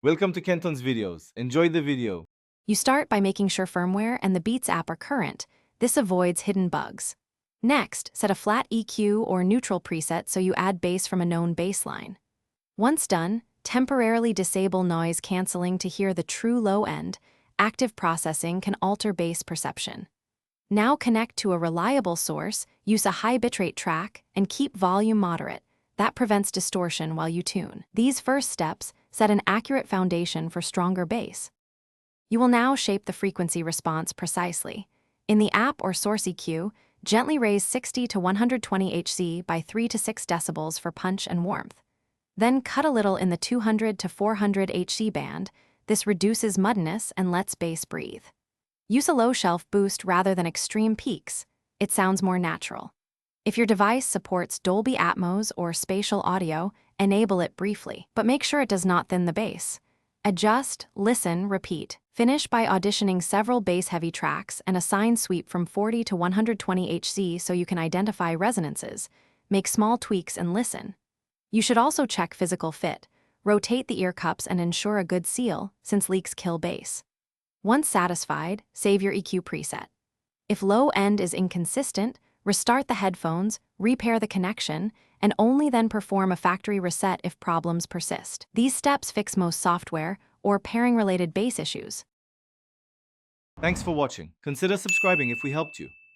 Welcome to Kenton's videos. Enjoy the video. You start by making sure firmware and the Beats app are current. This avoids hidden bugs. Next, set a flat EQ or neutral preset so you add bass from a known bassline. Once done, temporarily disable noise canceling to hear the true low end. Active processing can alter bass perception. Now connect to a reliable source, use a high bitrate track, and keep volume moderate. That prevents distortion while you tune. These first steps set an accurate foundation for stronger bass. You will now shape the frequency response precisely. In the app or source EQ, gently raise 60 to 120 Hz by 3 to 6 decibels for punch and warmth. Then cut a little in the 200 to 400 Hz band. This reduces muddiness and lets bass breathe. Use a low shelf boost rather than extreme peaks. It sounds more natural. If your device supports Dolby Atmos or spatial audio, enable it briefly, but make sure it does not thin the bass. Adjust, listen, repeat. Finish by auditioning several bass-heavy tracks and assign sweep from 40 to 120 Hz so you can identify resonances. Make small tweaks and listen. You should also check physical fit. Rotate the ear cups and ensure a good seal, since leaks kill bass. Once satisfied, save your EQ preset. If low end is inconsistent, restart the headphones, repair the connection, and only then perform a factory reset if problems persist. These steps fix most software or pairing-related bass issues. Thanks for watching. Consider subscribing if we helped you.